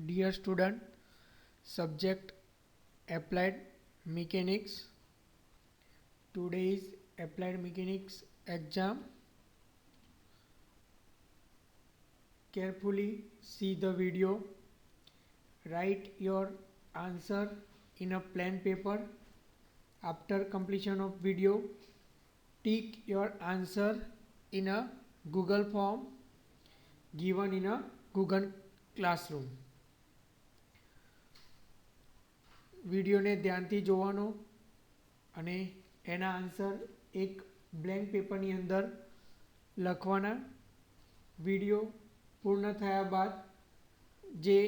Dear student, subject applied mechanics. Today is applied mechanics exam. Carefully see the video. Write your answer in a plain paper. After completion of video, tick your answer in a Google form given in a Google Classroom. વિડીયોને ધ્યાનથી જોવાનો અને એના answer એક blank પેપરની અંદર લખવાના. Video પૂર્ણ થયા બાદ જે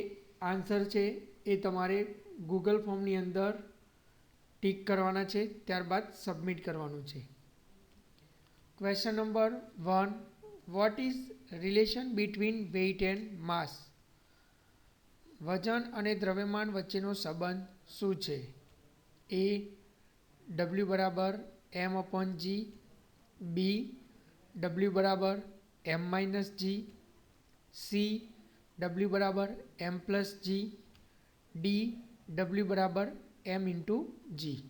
આન્સર છે એ તમારે ગૂગલ ફોર્મની અંદર ટીક કરવાના છે, ત્યારબાદ સબમિટ કરવાનું છે. Question number 1. Vote is relation between weight and mass? વજન અને દ્રવ્યમાન વચ્ચેનો સંબંધ શું છે? એ ડબલ્યુ બરાબર એમ અપોન જી, બી ડબલ્યુ બરાબર એમ માઇનસ જી, સી ડબલ્યુ બરાબર એમ પ્લસ જી, ડી ડબલ્યુ બરાબર એમ into G.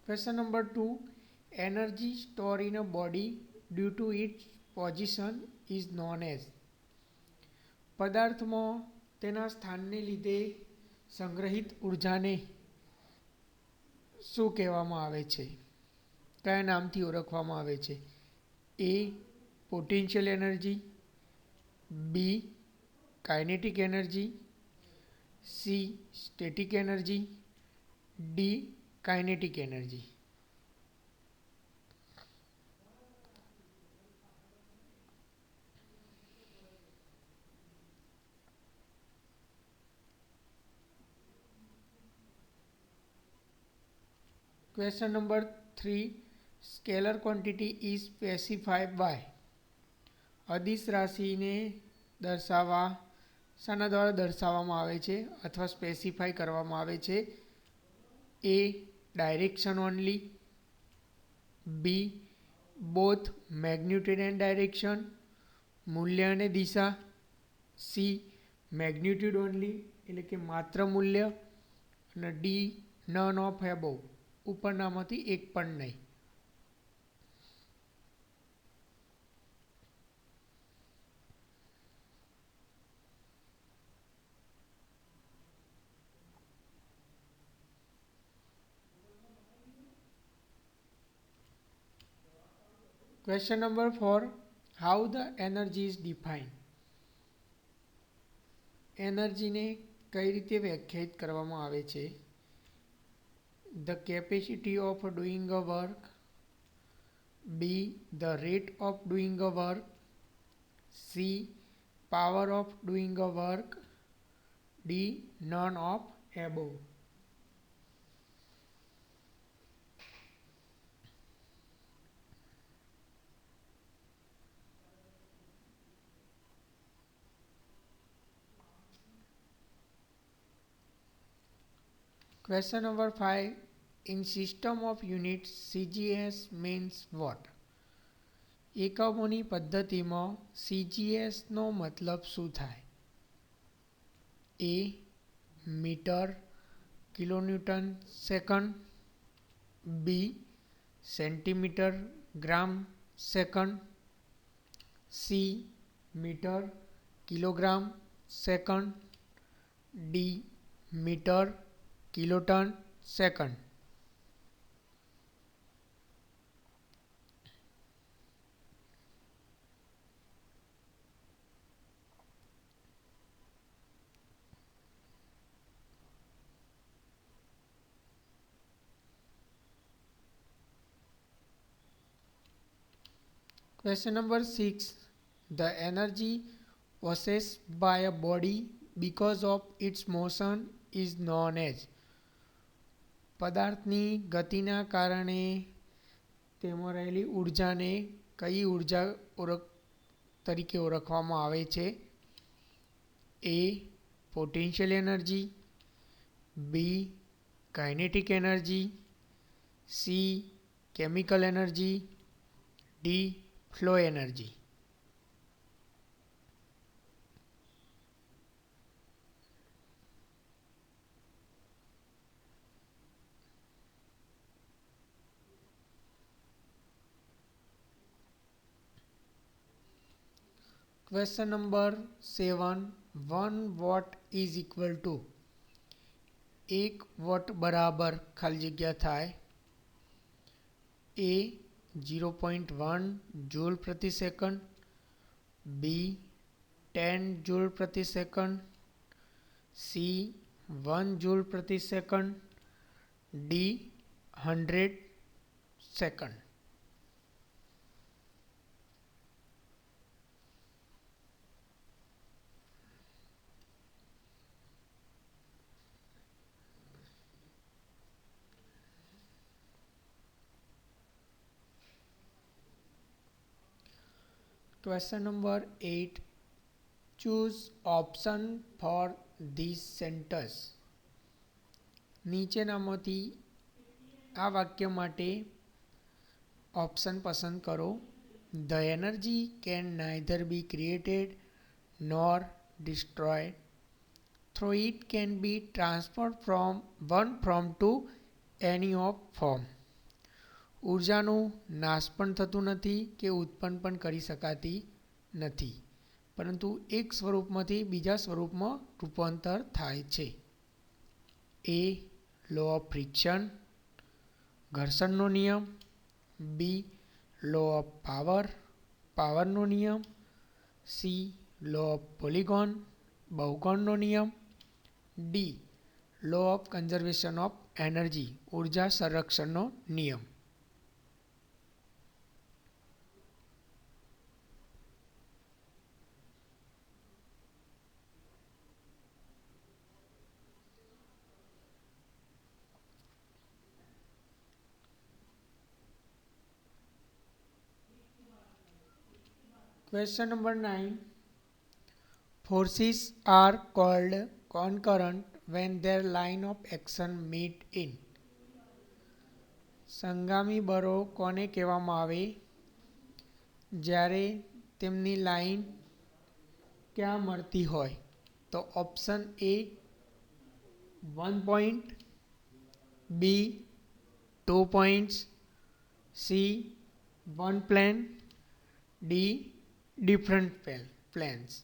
Question number 2. Energy stored in a body due to its position is known as. પદાર્થમાં તેના સ્થાનને લીધે સંગ્રહિત ઉર્જાને શું કહેવામાં આવે છે? કયા નામથી ઓળખવામાં આવે છે? A potential energy, B kinetic energy, C static energy, D kinetic energy. Question number 3. Scalar quantity is specified by. અદિશ રાશિને દર્શાવવા શાના દ્વારા દર્શાવવામાં આવે છે અથવા સ્પેસિફાઈ કરવામાં આવે છે? A direction only, B both magnitude and direction, મૂલ્ય અને દિશા, સી મેગ્નિટ્યુડ ઓનલી એટલે કે માત્ર મૂલ્ય, અને ડી નન ઓફ એબોવ ઉપરનામાંથી એક પણ નહીં. Question number 4. How the energy is defined? એનર્જીને કઈ રીતે વ્યાખ્યાયિત કરવામાં આવે છે? The capacity of doing a work, B the rate of doing a work, C power of doing a work, D none of above. Question number 5. In system of units, CGS means what? એકમોની પદ્ધતિમાં CGSનો મતલબ શું થાય? A metre kilonewton second, B centimetre gram second, C metre kilogram second, D metre kiloton second. Question number 6. The energy possessed by a body because of its motion is known as. પદાર્થની ગતિના કારણે તેમાં રહેલી ઉર્જાને કઈ ઉર્જા તરીકે ઓળખવામાં આવે છે? A potential energy, B kinetic energy, C chemical energy, D flow energy. Question number 7. 1 vote is equal to 1 watt બરાબર ખાલી જગ્યા થાય એ 0.1 જૂલ પ્રતિ સેકન્ડ, બી 10 જૂલ પ્રતિ સેકન્ડ, સી 1 જૂલ પ્રતિ second, D 100 second. Question number 8. Choose option for these sentence. નીચેનામાંથી આ વાક્ય માટે ઓપ્શન પસંદ કરો. The energy can neither be created nor destroyed. Through it can be transferred from one form to any of form. ઉર્જાનું નાશ પણ થતું નથી કે ઉત્પન્ન પણ કરી શકાતી નથી, પરંતુ એક સ્વરૂપમાંથી બીજા સ્વરૂપમાં રૂપાંતર થાય છે. એ લો ઓફ ફ્રિક્શન, ઘર્ષણનો નિયમ, બી લો ઓફ પાવર, પાવરનો નિયમ, સી લો ઓફ પોલિગોન, બહુકોણનો નિયમ, D law of conservation of energy, ઉર્જા સંરક્ષણનો નિયમ. Question number 9. Forces are called concurrent when their line of action meet in. સંગામી બળો કોને કહેવામાં આવે જ્યારે તેમની લાઈન ક્યાં મળતી હોય? તો option A 1 point, B 2 points, C 1 plane, D different planes.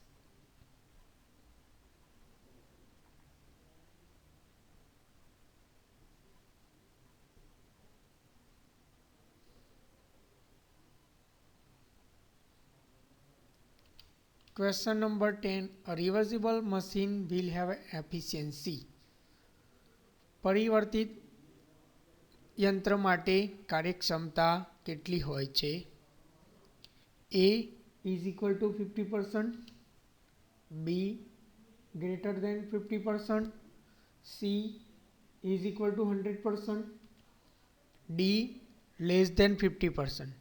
Question number 10. A reversible machine will have efficiency. પરિવર્તિત યંત્ર માટે કાર્યક્ષમતા કેટલી હોય છે? એ is equal to 50%, B greater than 50%, C is equal to 100%, D less than 50%.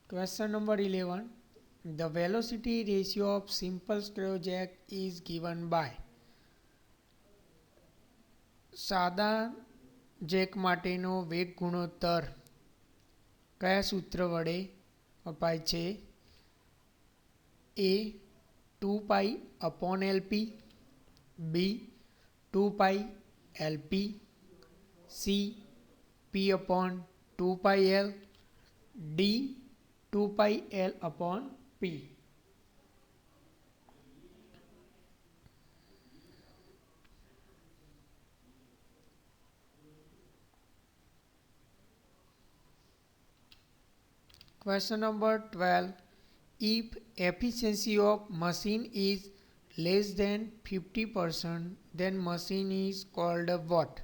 Question number 11. The velocity ratio of simple screw jack is given by. સાદા Jack માટેનો વેગ ગુણોત્તર કયા સૂત્ર વડે અપાય છે? એ 2π upon LP, B 2π LP, C P upon 2πL, D 2πL upon P. Question number 12. If efficiency of machine is less than 50%, then machine is called a what?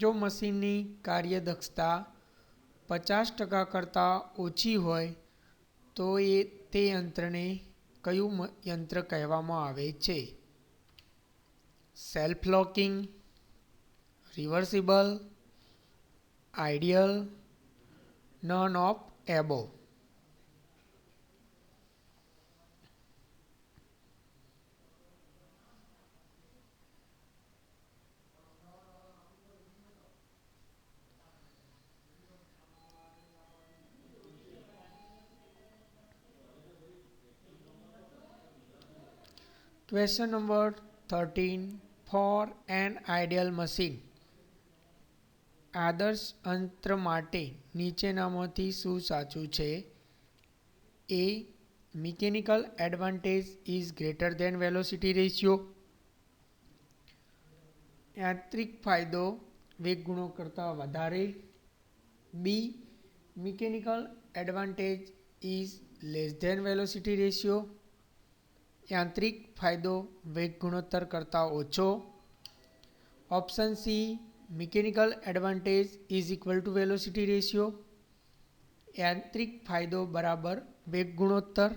જો મશીનની કાર્યદક્ષતા 50% કરતાં ઓછી હોય તો તે યંત્રને કયું યંત્ર કહેવામાં આવે છે? Self locking, reversible, ideal, none of above. Question number 13. For an ideal machine, આદર્શ અંત્ર માટે નીચેનામાંથી શું સાચું છે? A. Mechanical advantage is greater than velocity ratio. યાંત્રિક ફાયદો વેગ ગુણો કરતાં વધારે. B. Mechanical advantage is less than velocity ratio. યાંત્રિક ફાયદો વેગ ગુણોત્તર કરતાં ઓછો. Option C. Mechanical advantage is equal to velocity ratio. યાંત્રિક ફાયદો બરાબર વેગ ગુણોત્તર.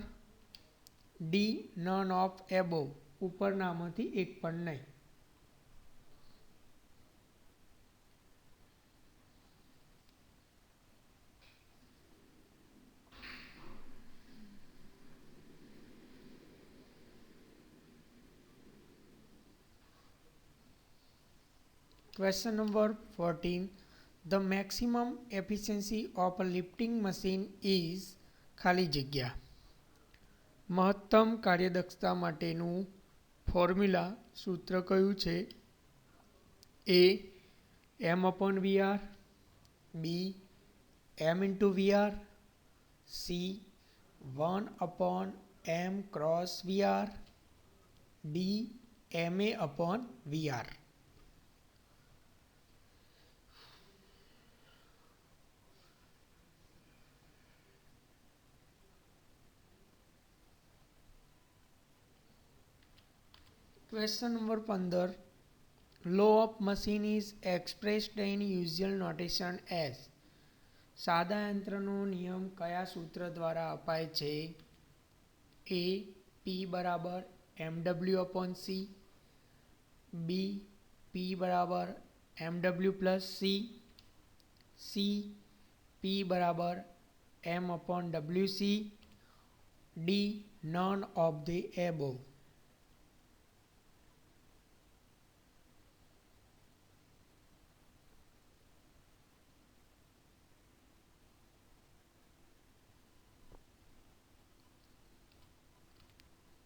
ડી. નન ઓફ એબોવ, ઉપરનામાંથી એક પણ નહીં. Question number 14. The maximum efficiency of a lifting machine is ખાલી જગ્યા. મહત્તમ કાર્યદક્ષતા માટેનું ફોર્મ્યુલા સૂત્ર કયું છે? A. M upon VR. B. M into VR. C. 1 upon M cross VR. D. MA upon VR. Question number 15. Law of machine is expressed in usual notation as. સાદા યંત્રનો નિયમ કયા સૂત્ર દ્વારા અપાય છે? A. P બરાબર MW upon C. B. P બરાબર MW plus C. C. P બરાબર M upon WC. D. None of the above.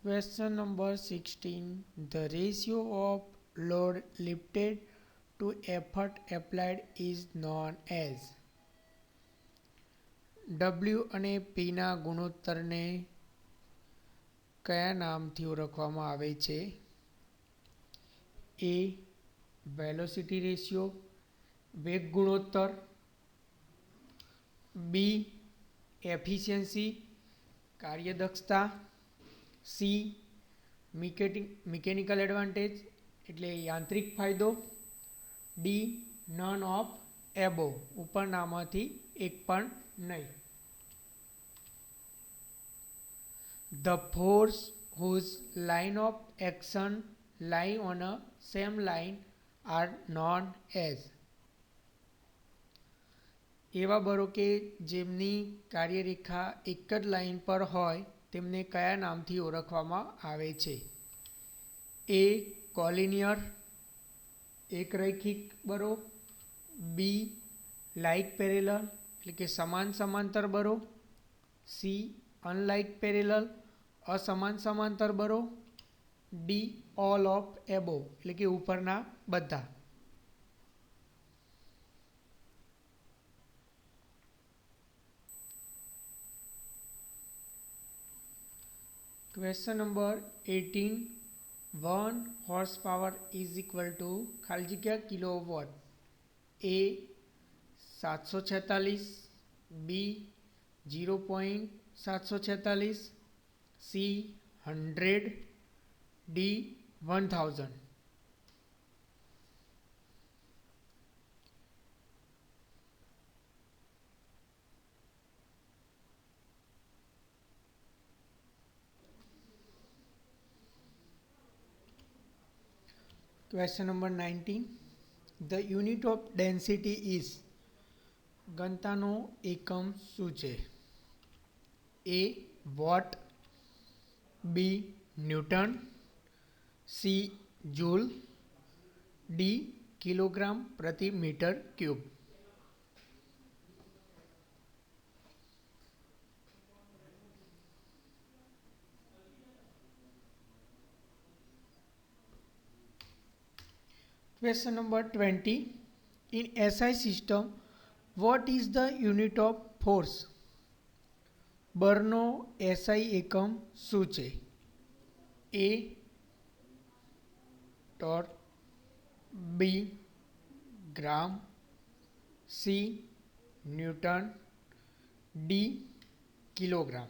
Question number 16. The ratio of load lifted to effort applied is known as. W અને P ના ગુણોત્તરને કયા નામથી ઓળખવામાં આવે છે? A. Velocity ratio, વેગ ગુણોત્તર. B. એફિશિયન્સી, કાર્યદક્ષતા. C. મિકેનિકલ એડવાન્ટેજ એટલે યાંત્રિક ફાયદો. D. નન ઓફ એબોવ, ઉપરનામાંથી એક પણ નહીં. The force whose line of action lie on a same line are known as. એવા બરો કે જેમની કાર્યરેખા એક જ લાઇન પર હોય તેમને કયા નામથી ઓળખવામાં આવે છે? A. કોલિનિયર, એક રૈખિક બરો. B. લાઇક પેરેલલ એટલે કે સમાન સમાંતર બરો. C. અનલાઇક પેરેલલ, અસમાન સમાંતર બરો. D. ઓલ ઓફ એબોવ એટલે કે ઉપરના બધા. Question number 18. 1 horsepower is equal to ખાલી જગ્યા kilowatt. A. 746. B. 0.746. C. 100. D. 1000. Question number 19. The unit of density is. ઘનતાનો એકમ શું છે? A watt, B newton, C joule, D kilogram પ્રતિ metre cube. Question number 20. In SI system, what is the unit of force? બળનો SI એકમ શું છે? A torque, B gram, C newton, D kilogram.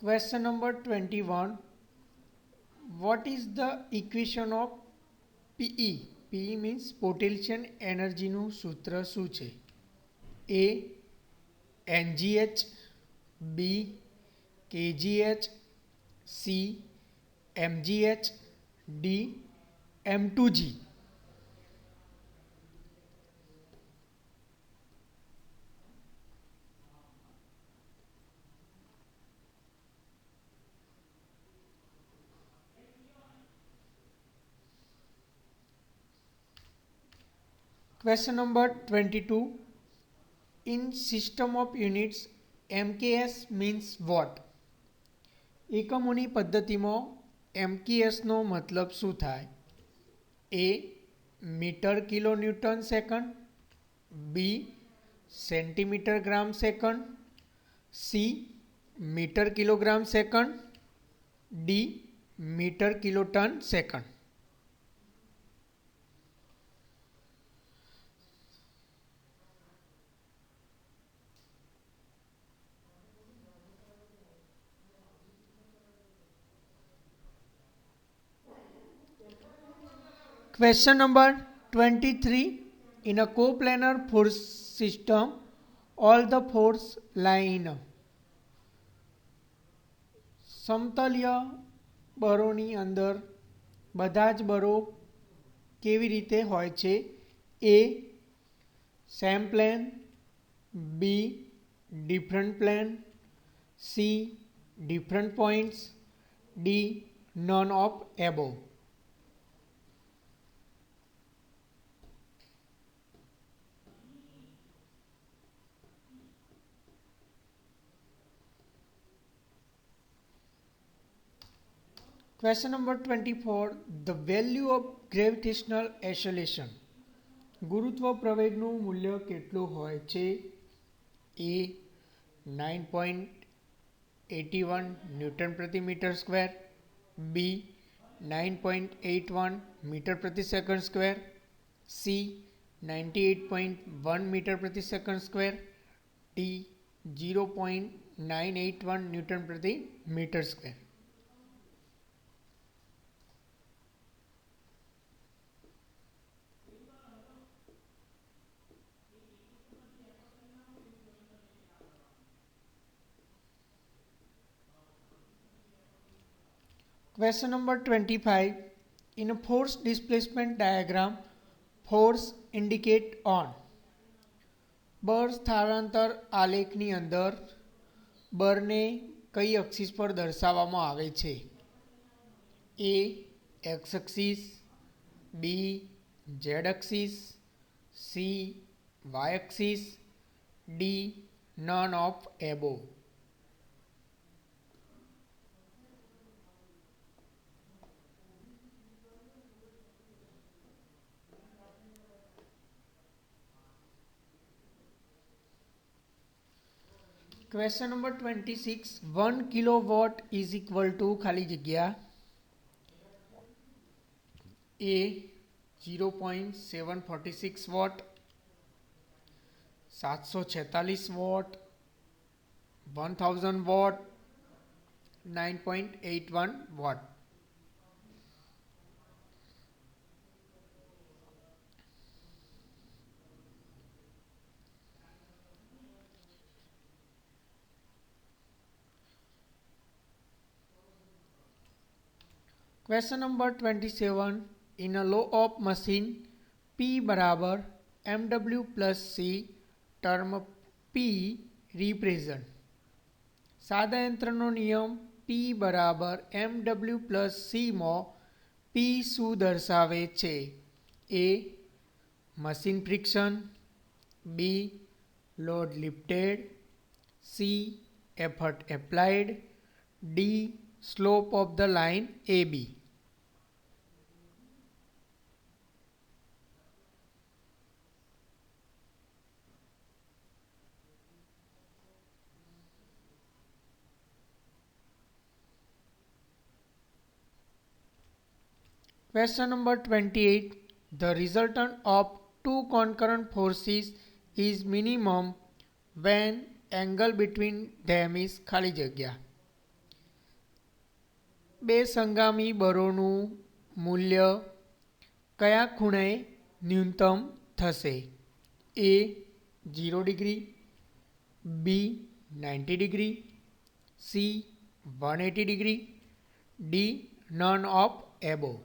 Question number 21. What is the equation of PE? PE means potential energy નું સૂત્ર શું છે? A NGH, B KGH, C MGH, D M2G. Question number 22. In system of units, MKS means what? એકમોની પદ્ધતિમાં MKS નો મતલબ શું થાય? A metre kilo newton second, B centimetre gram second, C metre kilogram second, D metre kiloton second. Question number 23. In a coplanar force system, all the force lie in સમતલ્ય બળોની અંદર બધા જ બળો કેવી રીતે હોય છે? A same plane, B different plane, C different points, D none of above. Question number 24. The value of gravitational acceleration. ગુરુત્વ પ્રવેગનું મૂલ્ય કેટલું હોય છે? A 9.81 ન્યૂટન પ્રતિ મીટર સ્ક્વેર, B 9.81 મીટર પ્રતિ સેકન્ડ સ્ક્વેર, C 98.1 મીટર પ્રતિ સેકન્ડ સ્ક્વેર, D 0.981 ન્યૂટન પ્રતિ metre square. Question number 25. In a force displacement diagram, force indicate on. બળ સ્થળાંતર આલેખની અંદર બળને કઈ અક્ષિસ પર દર્શાવવામાં આવે છે? A x axis, B z axis, C y axis, D none of above. Question number 26. 1 kilowatt is equal to ખાલી જગ્યા A 0.746 watt, 746 watt, 1000 watt, 9.81 watt. Question number 27. In a law of machine, P बराबर MW plus C, term P represent. સાદા યંત્રનો નિયમ P બરાબર MW plus C માં P શું દર્શાવે છે? A. Machine friction, B. Load lifted, C. effort applied, D. slope of the line AB. Question number 28. The resultant of two concurrent forces is minimum when angle between them is ખાલી જગ્યા. બે સંગામી બળોનું મૂલ્ય કયા ખૂણે ન્યૂનતમ થશે? A 0 degree, B 90 degree, C 180 degree, D none of above.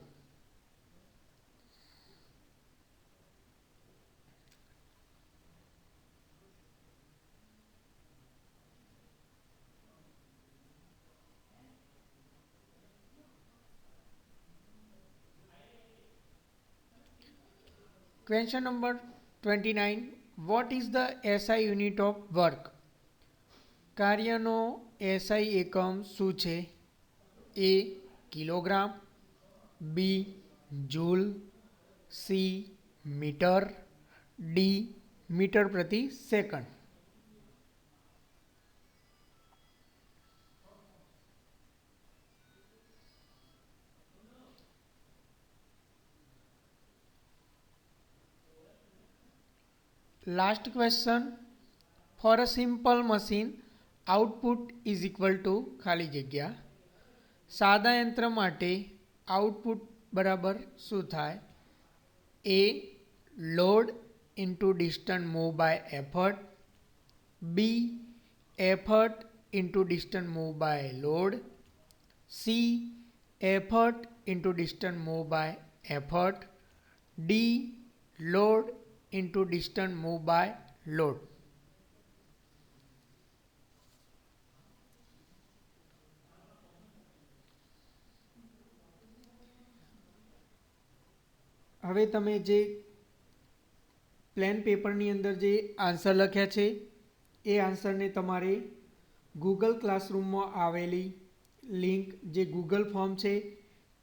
Question number 29. What is the SI unit of work? કાર્યનો SI એકમ શું છે? A. Kilogram, B. Joule, C. Metre, D. Metre પ્રતિ second. Last question. For a simple machine, output is equal to ખાલી જગ્યા. સાદા યંત્ર માટે આઉટપુટ બરાબર શું થાય? A. Load into distance move by effort, B. Effort into distance move by load, C. Effort into distance move by effort, D. Load into distance moved by load. હવે તમે જે પ્લેન પેપરની અંદર જે આન્સર લખ્યા છે એ આન્સરને તમારે ગૂગલ ક્લાસરૂમમાં આવેલી લિંક જે ગૂગલ ફોર્મ છે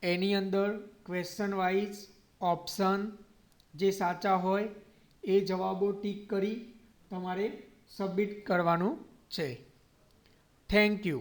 એની અંદર ક્વેશ્ચન વાઇઝ ઓપ્શન જે સાચા હોય એ જવાબો ટીક કરી તમારે સબમિટ કરવાનું છે. Thank you.